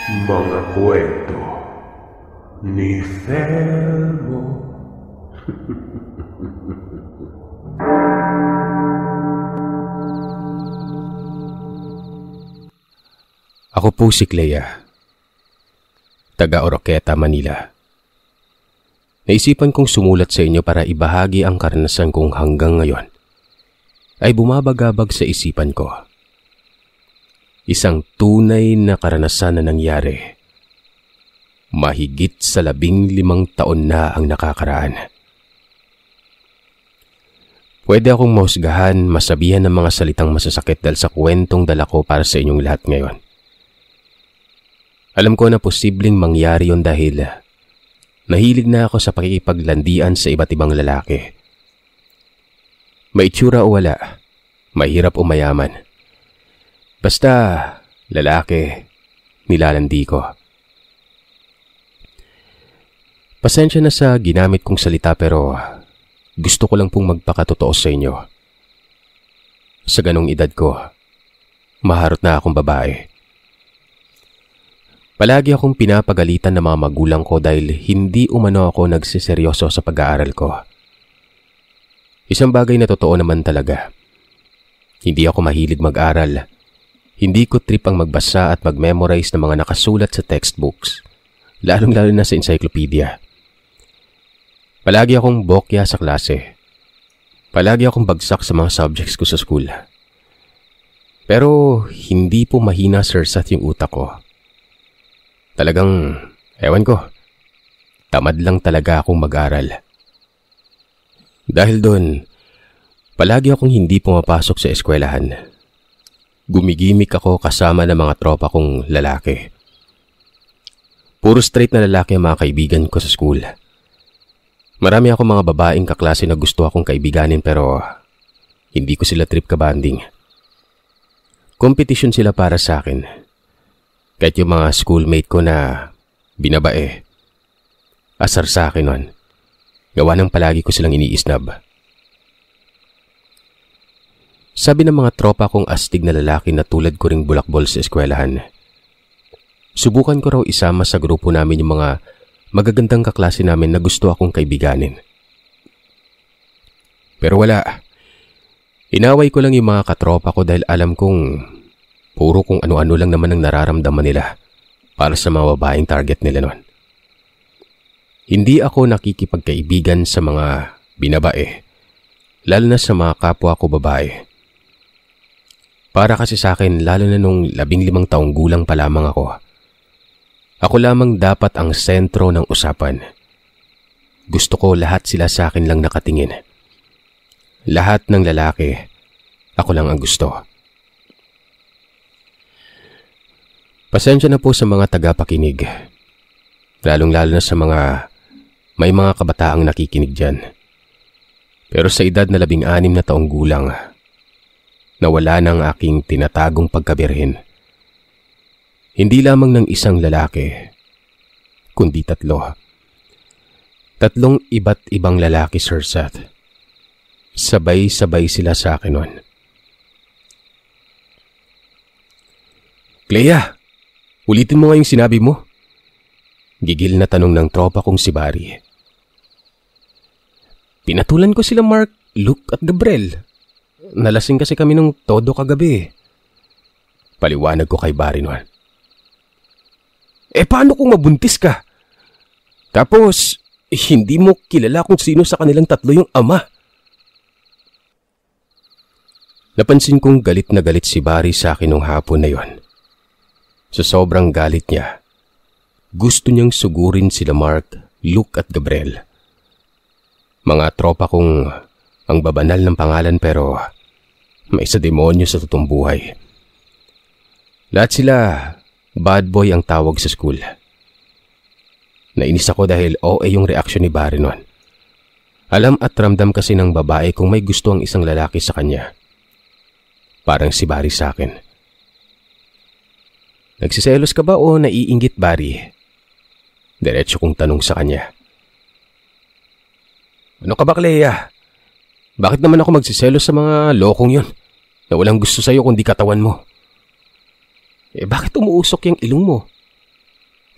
Mga kwento ni Thelmo. Ako po si Clea, taga Oroqueta, Manila. Naisipan kong sumulat sa inyo para ibahagi ang karanasan kong hanggang ngayon ay bumabagabag sa isipan ko. Isang tunay na karanasan na nangyari. Mahigit sa 15 taon na ang nakakaraan. Pwede akong mahusgahan, masabihan ng mga salitang masasakit dahil sa kwentong dala ko para sa inyong lahat ngayon. Alam ko na posibleng mangyari yon dahil nahilig na ako sa pakikipaglandian sa iba't ibang lalaki. Maitsura o wala, mahirap o mayaman. Basta, lalaki, nilalandi ko. Pasensya na sa ginamit kong salita pero gusto ko lang pong magpakatotoo sa inyo. Sa ganong edad ko, maharot na akong babae. Palagi akong pinapagalitan ng mga magulang ko dahil hindi umano ako nagsiseryoso sa pag-aaral ko. Isang bagay na totoo naman talaga. Hindi ako mahilig mag-aral. Hindi ko trip ang magbasa at mag-memorize ng mga nakasulat sa textbooks, lalong-lalo na sa encyclopedia. Palagi akong bokya sa klase. Palagi akong bagsak sa mga subjects ko sa school. Pero hindi po mahina sirsat yung utak ko. Talagang, ewan ko, tamad lang talaga akong mag-aral. Dahil doon, palagi akong hindi pumapasok sa eskwelahan. Gumigimik ako kasama ng mga tropa kong lalaki. Puro straight na lalaki ang mga kaibigan ko sa school. Marami akong mga babaeng kaklase na gusto akong kaibiganin pero hindi ko sila trip kabanding. Competition sila para sa akin. Kahit yung mga schoolmate ko na binabae. Asar sa akin nun. Gawa ng palagi ko silang iniisnab. Sabi ng mga tropa kong astig na lalaki na tulad ko ring bulakbol sa eskwelahan. Subukan ko raw isama sa grupo namin yung mga magagandang kaklase namin na gusto akong kaibiganin. Pero wala. Inaway ko lang yung mga katropa ko dahil alam kong puro kung ano-ano lang naman ang nararamdaman nila para sa mga babaeng target nila nun. Hindi ako nakikipagkaibigan sa mga binabae, lalo na sa mga kapwa ko babae. Para kasi sa akin, lalo na nung 15 taong gulang pa lamang ako. Ako lamang dapat ang sentro ng usapan. Gusto ko lahat sila sa akin lang nakatingin. Lahat ng lalaki, ako lang ang gusto. Pasensya na po sa mga tagapakinig. Lalong-lalo na sa may mga kabataang nakikinig dyan. Pero sa edad na 16 na taong gulang, nawala ng aking tinatagong pagkabirhen. Hindi lamang ng isang lalaki, kundi 3. 3 iba't ibang lalaki, Sir Seth. Sabay-sabay sila sa akin nun. Clea, ulitin mo nga yung sinabi mo. Gigil na tanong ng tropa kong si Barry. Pinatulan ko sila Mark, Luke at Gabriel. Nalasing kasi kami ng todo kagabi. Paliwanag ko kay Barry noon. Paano kung mabuntis ka? Tapos, hindi mo kilala kung sino sa kanilang 3 yung ama. Napansin kong galit na galit si Barry sa akin nung hapon na yon. Sa sobrang galit niya, gusto niyang sugurin sila Mark, Luke at Gabriel. Mga tropa kong ang babanal ng pangalan pero may isa demonyo sa totoong buhay. Lahat sila, bad boy ang tawag sa school. Nainis ako dahil OA yung reaksyon ni Barry nun. Alam at ramdam kasi ng babae kung may gusto ang isang lalaki sa kanya. Parang si Barry sa akin. Nagsiselos ka ba o naiinggit, Barry? Diretso kong tanong sa kanya. Ano ka ba, Clea? Bakit naman ako magsiselos sa mga lokong yon na walang gusto sa'yo kundi katawan mo? Bakit umuusok yung ilong mo?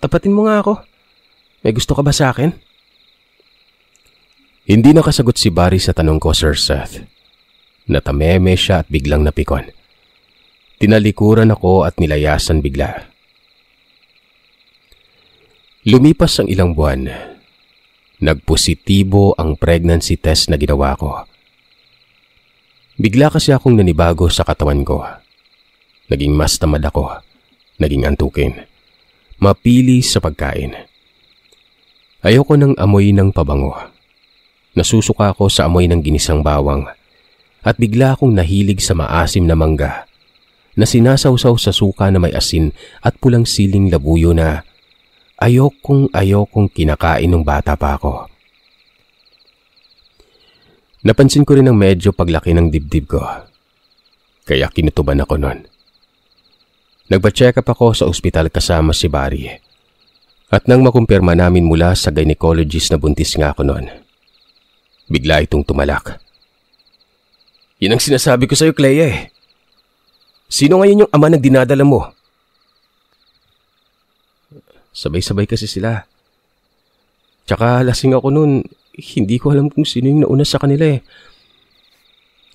tapatin mo nga ako. May gusto ka ba sa akin? Hindi nakasagot si Barry sa tanong ko, Sir Seth. Natameme siya at biglang napikon. Tinalikuran ako at nilayasan bigla. Lumipas ang ilang buwan. Nagpositibo ang pregnancy test na ginawa ko. Bigla kasi akong nanibago sa katawan ko. Naging mas tamad ako. Naging antukin. Mapili sa pagkain. Ayoko ng amoy ng pabango. Nasusuka ako sa amoy ng ginisang bawang. At bigla akong nahilig sa maasim na mangga na sinasawsaw sa suka na may asin at pulang siling labuyo na ayokong kinakain nung bata pa ako. Napansin ko rin ang medyo paglaki ng dibdib ko. Kaya kinutuban ako nun. Nagpa-check up ako sa ospital kasama si Barry. At nang makumpirma namin mula sa gynecologist na buntis nga ako nun, bigla itong tumalak. Yan ang sinasabi ko sa'yo, Clea eh. Sino ngayon yung ama na dinadala mo? Sabay-sabay kasi sila. Tsaka lasing ako nun, hindi ko alam kung sino yung nauna sa kanila eh.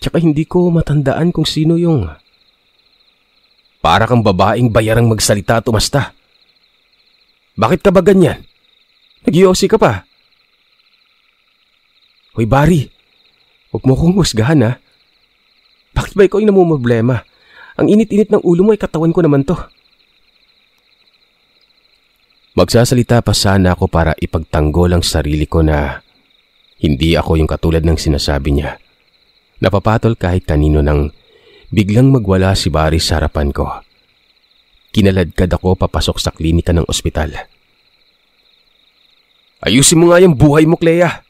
Tsaka hindi ko matandaan kung sino yung... Para kang babaeng bayarang magsalita at umasta. Bakit ka ba ganyan? Nag-iossi ka pa. Hoy Barry, huwag mo kong husgahan ha. Bakit ba ikaw yung namumroblema? Ang init-init ng ulo mo ay katawan ko naman to. Magsasalita pa sana ako para ipagtanggol ang sarili ko na hindi ako yung katulad ng sinasabi niya. Napapatol kahit kanino nang biglang magwala si Barry sa harapan ko. Kinaladkad ako papasok sa klinika ng ospital. Ayusin mo nga yung buhay mo, Clea!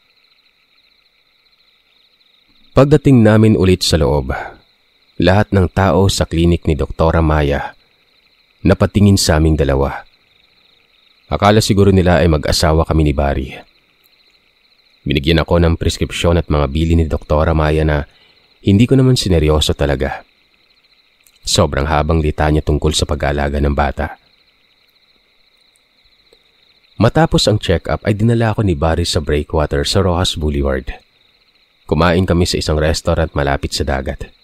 Pagdating namin ulit sa loob, lahat ng tao sa klinik ni Doktora Maya napatingin sa aming dalawa. Akala siguro nila ay mag-asawa kami ni Barry. Binigyan ako ng preskripsyon at mga bili ni Doktora Maya na hindi ko naman sineryoso talaga. Sobrang habang litanya tungkol sa pag-aalaga ng bata. Matapos ang check-up ay dinala ako ni Barry sa breakwater sa Rojas Boulevard. Kumain kami sa isang restaurant malapit sa dagat.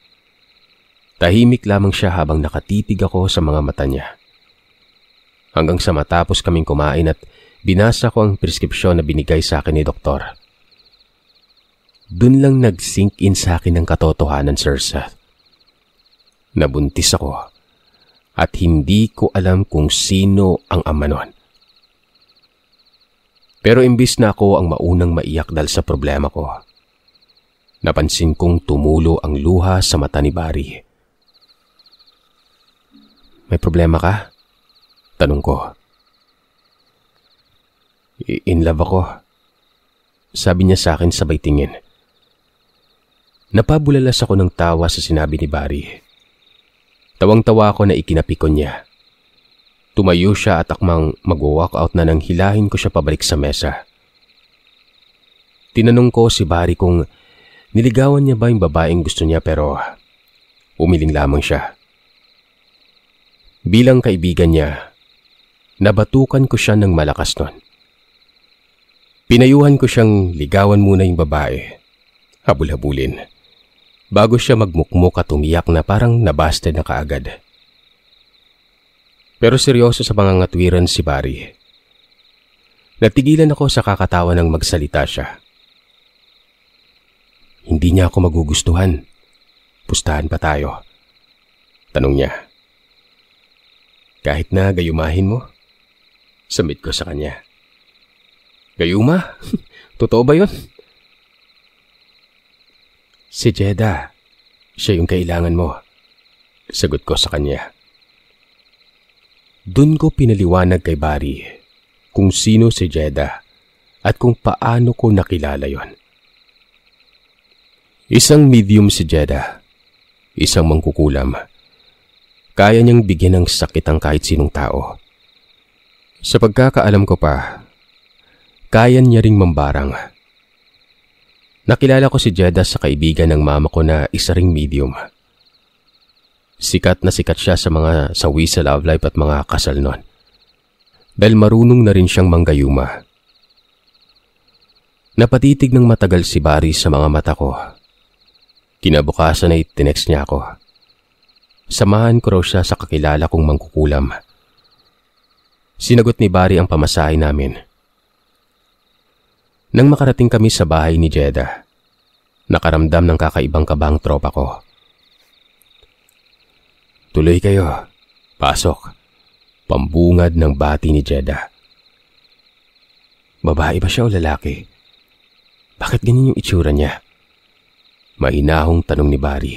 Tahimik lamang siya habang nakatitig ako sa mga mata niya. Hanggang sa matapos kaming kumain at binasa ko ang preskripsyon na binigay sa akin ni Doktor. Doon lang nag-sink in sa akin ang katotohanan, Sir Seth. Nabuntis ako at hindi ko alam kung sino ang ama nun. Pero imbis na ako ang maunang maiyak dahil sa problema ko, napansin kong tumulo ang luha sa mata ni Barry. May problema ka? Tanong ko. In love ako. Sabi niya sa akin sabay tingin. Napabulalas ako ng tawa sa sinabi ni Barry. Tawang-tawa ako na ikinapikon niya. Tumayo siya at akmang mag-walk out na nang hilahin ko siya pabalik sa mesa. Tinanong ko si Barry kung niligawan niya ba yung babaeng gusto niya pero umiling lamang siya. Bilang kaibigan niya, nabatukan ko siya ng malakas nun. Pinayuhan ko siyang ligawan muna yung babae. Habul-habulin. Bago siya magmukmuk at umiyak na parang nabasted na kaagad. Pero seryoso sa pangangatwiran si Barry. Natigilan ako sa kakatawa ng magsalita siya. Hindi niya ako magugustuhan. Pustahan pa tayo. Tanong niya. Kahit na gayumahin mo? Submit ko sa kanya. Gayuma? Totoo ba yun? Si Jeda. Siya yung kailangan mo. Sagot ko sa kanya. Doon ko pinaliwanag kay Barry kung sino si Jeda at kung paano ko nakilala yon. Isang medium si Jeda. Isang mangkukulam. Kaya niyang bigyan ng sakit ang kahit sinong tao. Sa pagkakaalam ko pa, kaya niya ring mambarang. Nakilala ko si Jeda sa kaibigan ng mama ko na isa ring medium. Sikat na sikat siya sa mga sawi sa love life at mga kasal nun. dahil marunong na rin siyang manggayuma. Napatitig ng matagal si Barry sa mga mata ko. Kinabukasan ay tinext niya ako. Samahan ko raw siya sa kakilala kong mangkukulam. Sinagot ni Barry ang pamasahe namin. Nang makarating kami sa bahay ni Jeda, nakaramdam ng kakaibang kabang tropa ko. Tuloy kayo. Pasok. Pambungad ng bati ni Jeda. Babae ba siya o lalaki? Bakit ganyan yung itsura niya? Mainahong tanong ni Barry.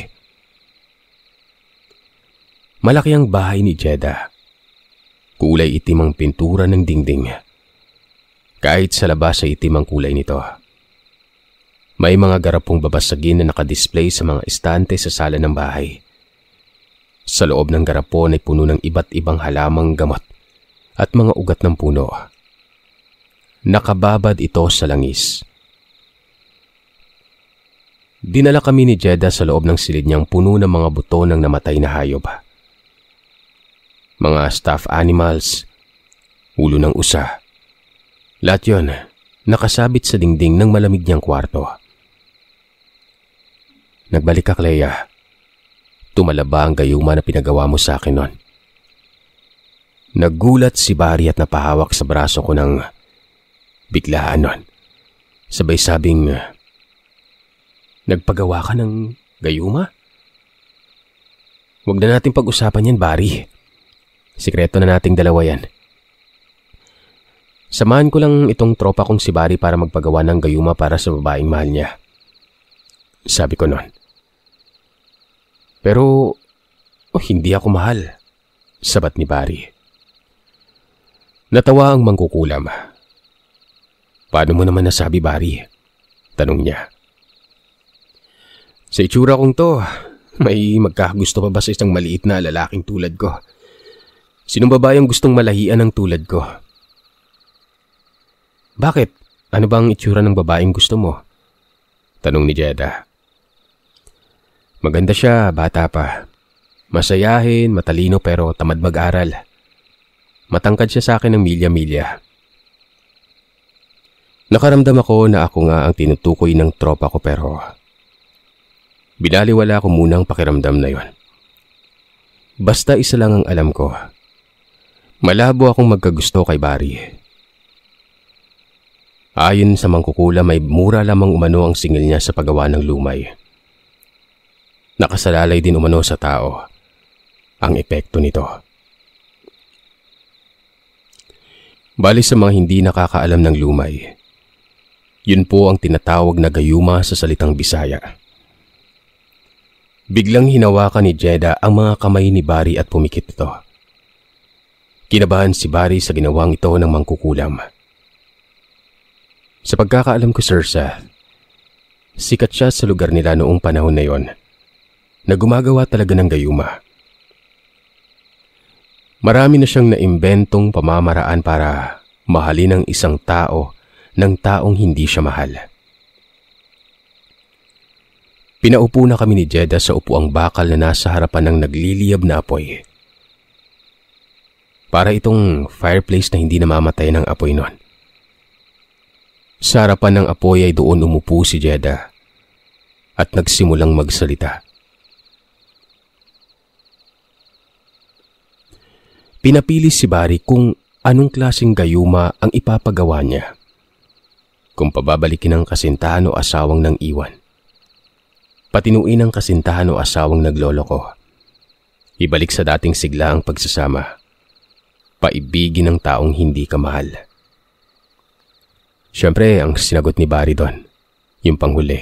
Malaki ang bahay ni Jeda. Kulay itim ang pintura ng dingding. Kahit sa labas ay itim ang kulay nito. May mga garapong babasagin na nakadisplay sa mga estante sa sala ng bahay. Sa loob ng garapon ay puno ng iba't ibang halamang gamot at mga ugat ng puno. Nakababad ito sa langis. Dinala kami ni Jeda sa loob ng silid niyang puno ng mga buto ng namatay na hayop. Mga stuffed animals, ulo ng usa. Lahat yun nakasabit sa dingding ng malamig niyang kwarto. Nagbalik ka, Clea. Tumalaba ang gayuma na pinagawa mo sa akin nun. Naggulat si Barry at napahawak sa braso ko ng biglaan nun. Sabay sabing, nagpagawa ka ng gayuma? Huwag na natin pag-usapan yan, Barry. Sikreto na nating dalawa yan. Samahan ko lang itong tropa kong si Barry para magpagawa ng gayuma para sa babaeng mahal niya. Sabi ko nun. Pero, hindi ako mahal. Sabat ni Barry. Natawa ang mangkukulam. Paano mo naman nasabi, Barry? Tanong niya. Sa itsura kong to, may magkakagusto pa ba sa isang maliit na lalaking tulad ko? Sinong babayang gustong malahian ng tulad ko? Bakit? Ano bang itsura ng babaeng gusto mo? Tanong ni Jeda. Maganda siya, bata pa. Masayahin, matalino pero tamad mag-aral. Matangkad siya sa akin ng milya-milya. Nakaramdam ako na ako nga ang tinutukoy ng tropa ko pero binaliwala ko munang pakiramdam na yon. Basta isa lang ang alam ko. Malabo akong magkagusto kay Barry. Ayon sa mangkukulam ay mura lamang umano ang singil niya sa paggawa ng lumay. Nakasalalay din umano sa tao ang epekto nito. Bali sa mga hindi nakakaalam ng lumay, yun po ang tinatawag na gayuma sa salitang Bisaya. Biglang hinawakan ni Jeda ang mga kamay ni Barry at pumikit ito. Kinabahan si Barry sa ginawang ito ng mangkukulam. Sa pagkakaalam ko, Sir Seth, sikat siya sa lugar nila noong panahon na yon na gumagawa talaga ng gayuma. Marami na siyang naimbentong pamamaraan para mahalin ang isang tao ng taong hindi siya mahal. Pinaupo na kami ni Jeda sa upuang bakal na nasa harapan ng nagliliyab na apoy. Para itong fireplace na hindi namamatay ng apoy nun. Sa harapan ng apoy ay doon umupo si Jeda at nagsimulang magsalita. Pinapili si Barry kung anong klaseng gayuma ang ipapagawa niya. Kung pababalikin ang kasintahan o asawang nang iwan. Patinuin ang kasintahan o asawang nagloloko. Ibalik sa dating sigla ang pagsasama. Paibigin ang taong hindi ka mahal. Siyempre, ang sinagot ni Barry doon, yung panghuli.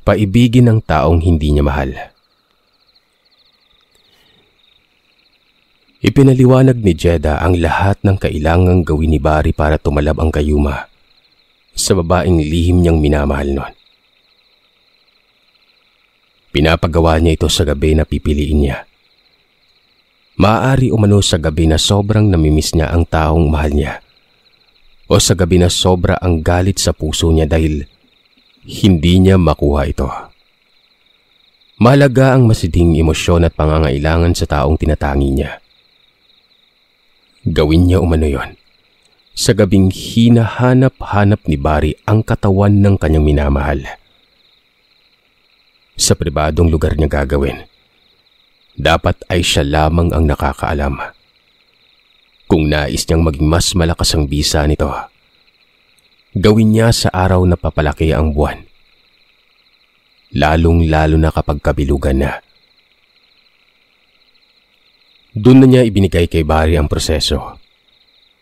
Paibigin ang taong hindi niya mahal. Ipinaliwanag ni Jeda ang lahat ng kailangang gawin ni Barry para tumalab ang gayuma sa babaeng lihim niyang minamahal noon. Pinapagawa niya ito sa gabi na pipiliin niya. Maaari umano sa gabi na sobrang namimiss niya ang taong mahal niya o sa gabi na sobra ang galit sa puso niya dahil hindi niya makuha ito. Mahalaga ang masidhing emosyon at pangangailangan sa taong tinatangi niya. Gawin niya umano yon sa gabing hinahanap-hanap ni Barry ang katawan ng kanyang minamahal. Sa pribadong lugar niya gagawin. Dapat ay siya lamang ang nakakaalam. Kung nais niyang maging mas malakas ang bisa nito, gawin niya sa araw na papalaki ang buwan. Lalong-lalo na kapag kabilugan na. Doon na niya ibinigay kay Barry ang proseso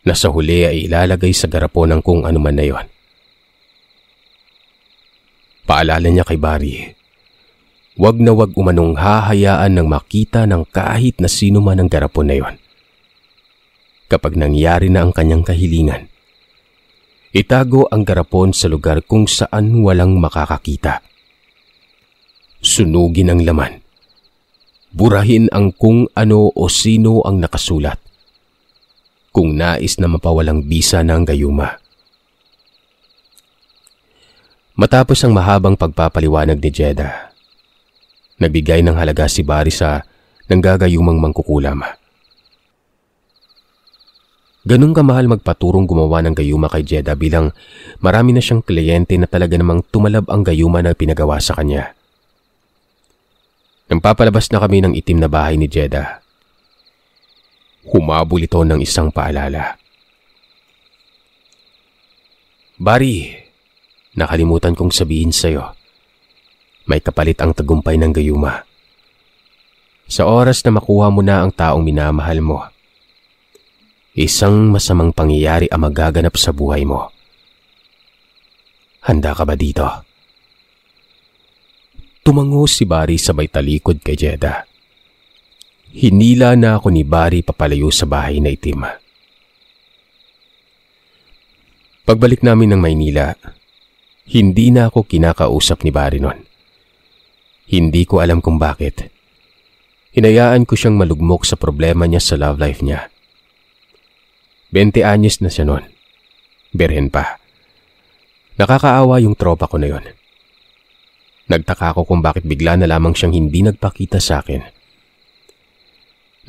na sa huli ay ilalagay sa garapon ng kung ano man na yon. Paalala niya kay Barry, wag na wag umanong hahayaan ng makita ng kahit na sino man ang garapon na yon. Kapag nangyari na ang kanyang kahilingan, itago ang garapon sa lugar kung saan walang makakakita. Sunugin ang laman. Burahin ang kung ano o sino ang nakasulat. Kung nais na mapawalang bisa ng gayuma. Matapos ang mahabang pagpapaliwanag ni Jeda, nagbigay ng halaga si Barry sa nanggagayumang mangkukulam. Ganun kamahal magpaturong gumawa ng gayuma kay Jeda bilang marami na siyang kliyente na talaga namang tumalab ang gayuma na pinagawa sa kanya. Nang papalabas na kami ng itim na bahay ni Jeda, humabol ito ng isang paalala. Barry, nakalimutan kong sabihin sa'yo, may kapalit ang tagumpay ng gayuma. Sa oras na makuha mo na ang taong minamahal mo, isang masamang pangyayari ang magaganap sa buhay mo. Handa ka ba dito? Tumango si Barry sabay talikod kay Jeda. Hinila na ako ni Barry papalayo sa bahay na itim. Pagbalik namin ng Maynila, hindi na ako kinakausap ni Barry noon. Hindi ko alam kung bakit. Hinayaan ko siyang malugmok sa problema niya sa love life niya. 20 anyos na siya noon. Birhen pa. Nakakaawa yung tropa ko na yon. Nagtaka ko kung bakit bigla na lamang siyang hindi nagpakita sa akin.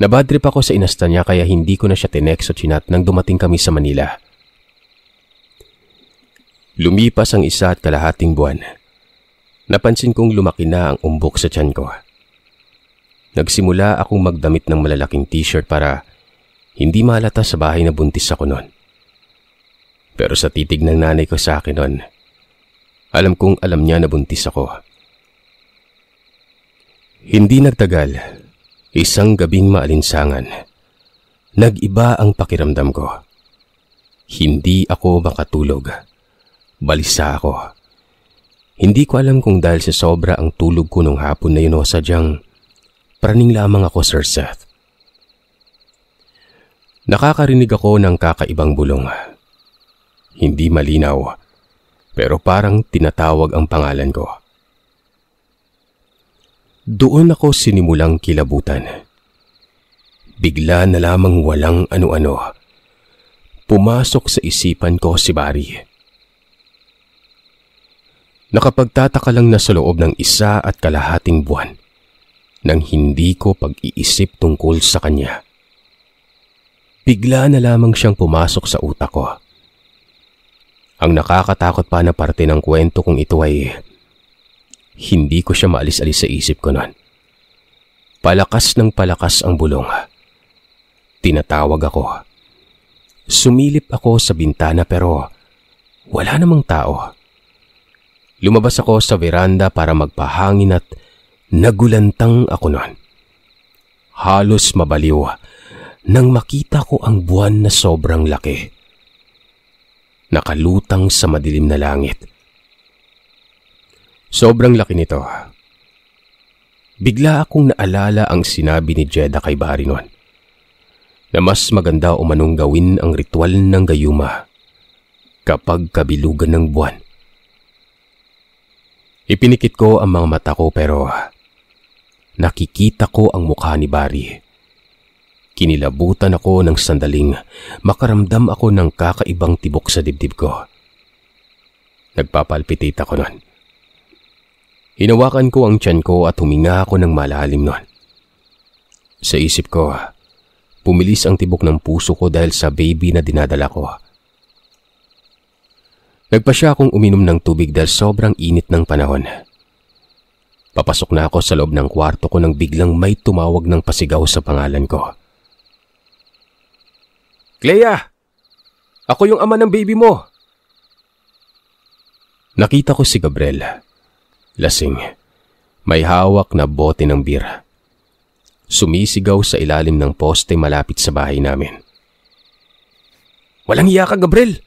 Nabadrip ako sa inasta niya kaya hindi ko na siya tinext o chinat nang dumating kami sa Manila. Lumipas ang 1.5 buwan. Napansin kong lumaki na ang umbok sa tiyan ko. Nagsimula akong magdamit ng malalaking t-shirt para hindi mahalata sa bahay na buntis ako noon. Pero sa titig ng nanay ko sa akin noon, alam kong alam niya na buntis ako. Hindi nagtagal, isang gabing maalinsangan. Nag-iba ang pakiramdam ko. Hindi ako makatulog. Balisa ako. Hindi ko alam kung dahil sa sobra ang tulog ko nung hapon na yun o sadyang praning lamang ako, Sir Seth. Nakakarinig ako ng kakaibang bulong. Hindi malinaw, pero parang tinatawag ang pangalan ko. Doon ako sinimulang kilabutan. Bigla na lamang walang ano-ano. Pumasok sa isipan ko si Barry. Nakapagtataka lang na sa loob ng 1.5 buwan nang hindi ko pag-iisip tungkol sa kanya. Bigla na lamang siyang pumasok sa utak ko. Ang nakakatakot pa na parte ng kwento kong ito ay hindi ko siya maalis-alis sa isip ko noon. Palakas ng palakas ang bulong. Tinatawag ako. Sumilip ako sa bintana pero wala namang tao. Lumabas ako sa veranda para magpahangin at nagulantang ako noon. Halos mabaliw nang makita ko ang buwan na sobrang laki. Nakalutang sa madilim na langit. Sobrang laki nito. Bigla akong naalala ang sinabi ni Jeda kay Barry noon, na mas maganda umanong gawin ang ritual ng gayuma kapag kabilugan ng buwan. Ipinikit ko ang mga mata ko pero nakikita ko ang mukha ni Barry. Kinilabutan ako ng sandaling makaramdam ako ng kakaibang tibok sa dibdib ko. Nagpapalpitate ako noon. Hinawakan ko ang tiyan ko at huminga ako ng malalim noon. Sa isip ko, Pumilis ang tibok ng puso ko dahil sa baby na dinadala ko. Nagpa siya akong uminom ng tubig dahil sobrang init ng panahon. Papasok na ako sa loob ng kwarto ko nang biglang may tumawag ng pasigaw sa pangalan ko. Clea! Ako yung ama ng baby mo! Nakita ko si Gabriel. Lasing. May hawak na bote ng beer. Sumisigaw sa ilalim ng poste malapit sa bahay namin. Walang hiya ka, Gabriel!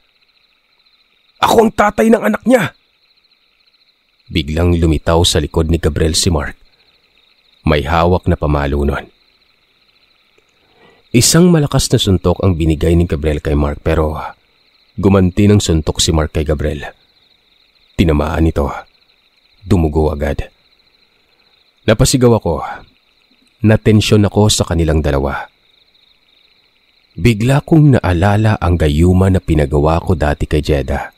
Ako ang tatay ng anak niya! Biglang lumitaw sa likod ni Gabriel si Mark. May hawak na pamalo nun. Isang malakas na suntok ang binigay ni Gabriel kay Mark pero gumanti ng suntok si Mark kay Gabriel. Tinamaan ito. Dumugo agad. Napasigaw ako. Natensyon ako sa kanilang dalawa. Bigla kong naalala ang gayuma na pinagawa ko dati kay Jeda.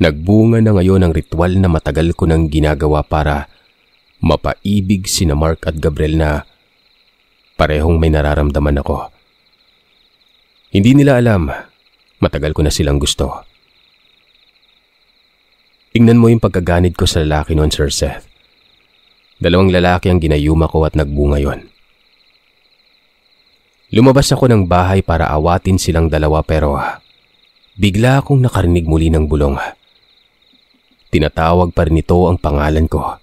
Nagbunga na ngayon ang ritual na matagal ko nang ginagawa para mapaibig sina Mark at Gabriel na parehong may nararamdaman ako. Hindi nila alam, matagal ko na silang gusto. Tingnan mo yung pagkaganid ko sa lalaki noon, Sir Seth. 2 lalaki ang ginayuma ko at nagbunga yon. Lumabas ako ng bahay para awatin silang dalawa pero bigla akong nakarinig muli ng bulong. Tinatawag pa rin ito ang pangalan ko.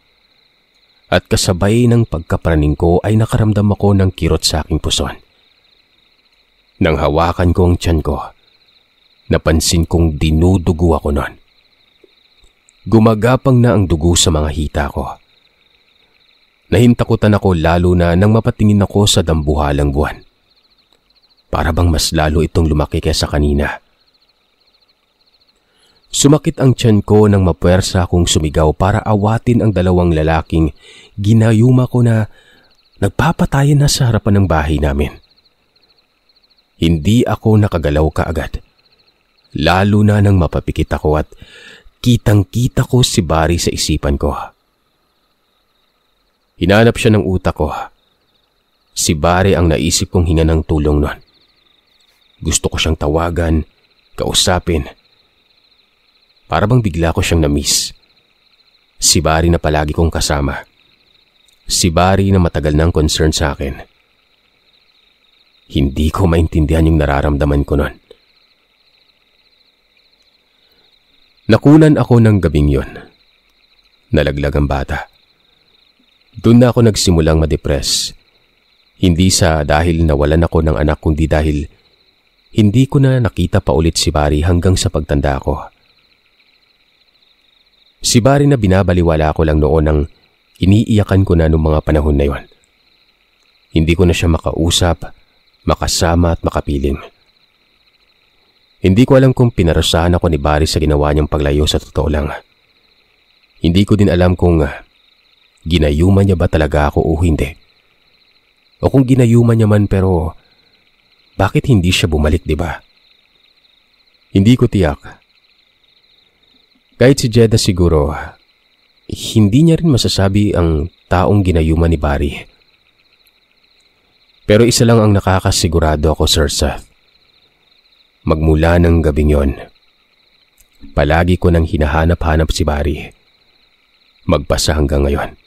At kasabay ng pagkapraning ko ay nakaramdam ako ng kirot sa aking puson. Nang hawakan ko ang tiyan ko, napansin kong dinudugo ako noon. Gumagapang na ang dugo sa mga hita ko. Nahintakutan ako lalo na nang mapatingin ako sa dambuhalang buwan. Para bang mas lalo itong lumaki kaysa kanina. Sumakit ang tiyan ko nang mapuwersa akong sumigaw para awatin ang 2 lalaking ginayuma ko na nagpapatayan na sa harapan ng bahay namin. Hindi ako nakagalaw kaagad. Lalo na nang mapapikit ako at kitang-kita ko si Barry sa isipan ko. Hinanap siya ng utak ko. Si Barry ang naisip kong hinga ng tulong nun. Gusto ko siyang tawagan, kausapin. Para bang bigla ko siyang na-miss. Si Barry na palagi kong kasama. Si Barry na matagal nang concern sa akin. Hindi ko maintindihan yung nararamdaman ko nun. Nakunan ako ng gabing yon. Nalaglag ang bata. Doon na ako nagsimulang ma-depress. Hindi sa dahil nawalan ako ng anak kundi dahil hindi ko na nakita pa ulit si Barry hanggang sa pagtanda ko. Si Barry na binabaliwala ko lang noon ang iniiyakan ko na noong mga panahon na yon. Hindi ko na siya makausap, makasama at makapiling. Hindi ko alam kung pinarusahan ako ni Barry sa ginawa niyang paglayo sa totoo lang. Hindi ko din alam kung ginayuman niya ba talaga ako o hindi. O kung ginayuman niya man pero bakit hindi siya bumalik, di ba? Hindi ko tiyak. Kahit si Jeda siguro, hindi niya rin masasabi ang taong ginayuman ni Barry. Pero isa lang ang nakakasigurado ako, Sir Seth. Magmula ng gabing yon, palagi ko nang hinahanap-hanap si Barry. Magpasa hanggang ngayon.